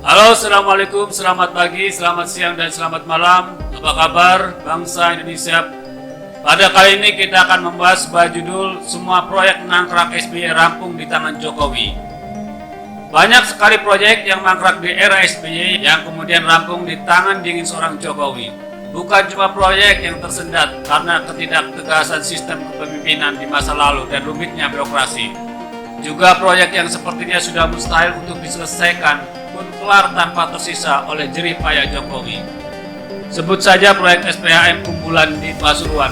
Halo, Assalamualaikum, selamat pagi, selamat siang, dan selamat malam. Apa kabar bangsa Indonesia? Pada kali ini kita akan membahas sebuah judul, semua proyek mangkrak SBY rampung di tangan Jokowi. Banyak sekali proyek yang mangkrak di era SBY yang kemudian rampung di tangan dingin seorang Jokowi. Bukan cuma proyek yang tersendat karena ketidaktegasan sistem kepemimpinan di masa lalu dan rumitnya birokrasi. Juga proyek yang sepertinya sudah mustahil untuk diselesaikan pun kelar tanpa tersisa oleh jerih payah Jokowi. Sebut saja proyek SPHM Kumpulan di Pasuruan,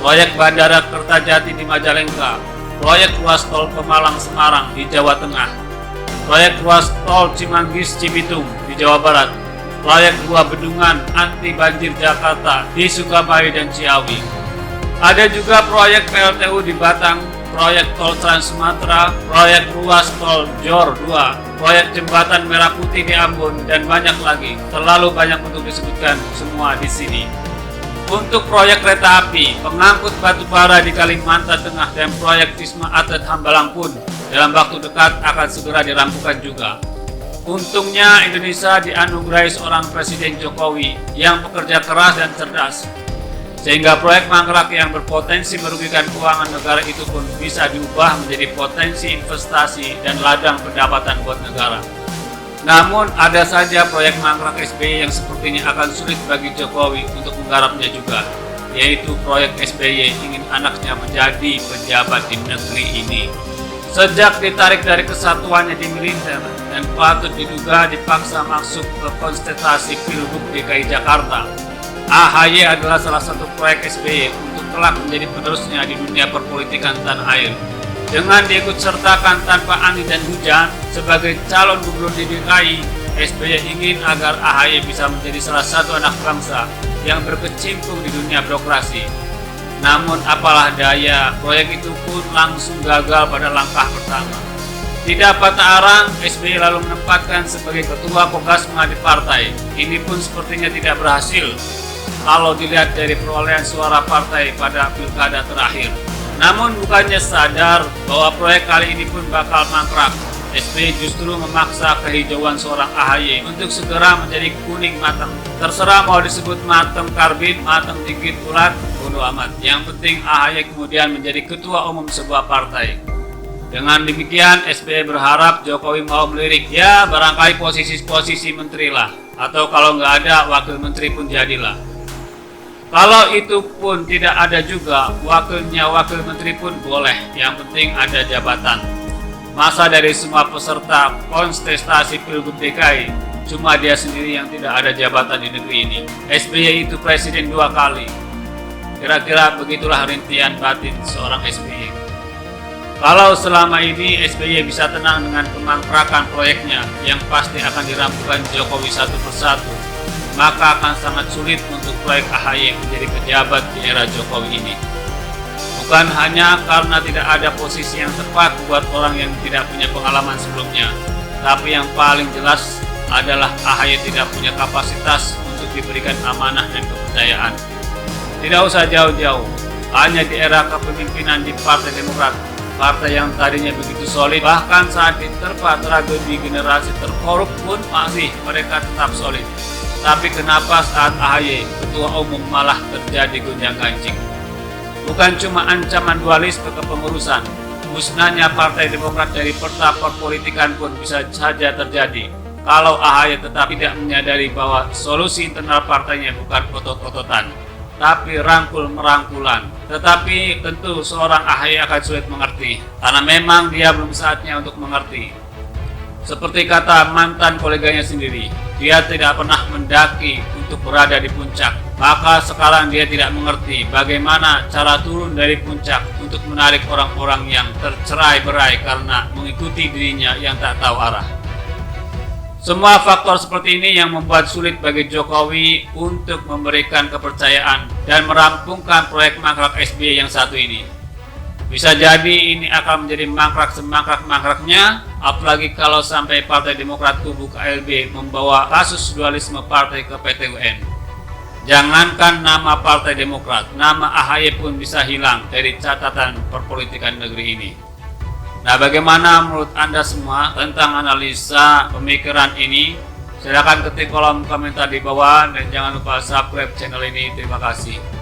proyek Bandara Kertajati di Majalengka, proyek ruas tol Pemalang Semarang di Jawa Tengah, proyek ruas tol Cimanggis Cibitung di Jawa Barat, proyek dua bendungan anti banjir Jakarta di Sukabumi dan Ciawi. Ada juga proyek PLTU di Batang, proyek tol Trans Sumatera, proyek ruas tol Jor 2, proyek jembatan Merah Putih di Ambon, dan banyak lagi. Terlalu banyak untuk disebutkan semua di sini. Untuk proyek kereta api, pengangkut batu bara di Kalimantan Tengah, dan proyek Wisma Atlet Hambalang pun dalam waktu dekat akan segera dirampungkan juga. Untungnya Indonesia dianugerahi seorang Presiden Jokowi yang bekerja keras dan cerdas, sehingga proyek mangkrak yang berpotensi merugikan keuangan negara itu pun bisa diubah menjadi potensi investasi dan ladang pendapatan buat negara. Namun ada saja proyek mangkrak SBY yang sepertinya akan sulit bagi Jokowi untuk menggarapnya juga, yaitu proyek SBY ingin anaknya menjadi pejabat di negeri ini. Sejak ditarik dari kesatuannya di militer dan patut diduga dipaksa masuk ke kontestasi Pilgub DKI Jakarta, AHY adalah salah satu proyek SBY untuk kelak menjadi penerusnya di dunia perpolitikan tanah air. Dengan diikut sertakan tanpa angin dan hujan sebagai calon gubernur di DKI, SBY ingin agar AHY bisa menjadi salah satu anak bangsa yang berkecimpung di dunia birokrasi. Namun apalah daya, proyek itu pun langsung gagal pada langkah pertama. Tidak patah arang, SBY lalu menempatkan sebagai ketua Kogasma di partai. Ini pun sepertinya tidak berhasil kalau dilihat dari perolehan suara partai pada pilkada terakhir. Namun bukannya sadar bahwa proyek kali ini pun bakal mangkrak, SBY justru memaksa kehijauan seorang AHY untuk segera menjadi kuning matang. Terserah mau disebut matang karbit, matang dikit ulat, bodo amat. Yang penting AHY kemudian menjadi ketua umum sebuah partai. Dengan demikian SBY berharap Jokowi mau melirik, ya barangkali posisi menteri lah, atau kalau nggak ada wakil menteri pun jadilah. Kalau itu pun tidak ada juga, wakil menteri pun boleh, yang penting ada jabatan. Masa dari semua peserta kontestasi Pilgub DKI, cuma dia sendiri yang tidak ada jabatan di negeri ini. SBY itu presiden 2 kali. Kira-kira begitulah rintian batin seorang SBY. Kalau selama ini SBY bisa tenang dengan pemangkrakan proyeknya yang pasti akan dirampungkan Jokowi satu persatu, maka akan sangat sulit untuk proyek AHY menjadi pejabat di era Jokowi ini. Bukan hanya karena tidak ada posisi yang tepat buat orang yang tidak punya pengalaman sebelumnya, tapi yang paling jelas adalah AHY tidak punya kapasitas untuk diberikan amanah dan kepercayaan. Tidak usah jauh-jauh, hanya di era kepemimpinan di Partai Demokrat, partai yang tadinya begitu solid, bahkan saat diterpa tragedi generasi terkorup pun masih mereka tetap solid. Tapi kenapa saat AHY ketua umum malah terjadi gonjang-ganjing? Bukan cuma ancaman dualisme kepengurusan, musnahnya Partai Demokrat dari peta perpolitikan pun bisa saja terjadi kalau AHY tetap tidak menyadari bahwa solusi internal partainya bukan otot-ototan, tapi rangkul-merangkulan. Tetapi tentu seorang AHY akan sulit mengerti, karena memang dia belum saatnya untuk mengerti. Seperti kata mantan koleganya sendiri, dia tidak pernah mendaki untuk berada di puncak. Maka sekarang dia tidak mengerti bagaimana cara turun dari puncak untuk menarik orang-orang yang tercerai-berai karena mengikuti dirinya yang tak tahu arah. Semua faktor seperti ini yang membuat sulit bagi Jokowi untuk memberikan kepercayaan dan merampungkan proyek mangkrak SBY yang satu ini. Bisa jadi ini akan menjadi mangkrak semangkrak-mangkraknya, apalagi kalau sampai Partai Demokrat kubu KLB membawa kasus dualisme partai ke PT UN. Jangankan nama Partai Demokrat, nama AHY pun bisa hilang dari catatan perpolitikan negeri ini. Nah, bagaimana menurut Anda semua tentang analisa pemikiran ini? Silahkan ketik kolom komentar di bawah dan jangan lupa subscribe channel ini. Terima kasih.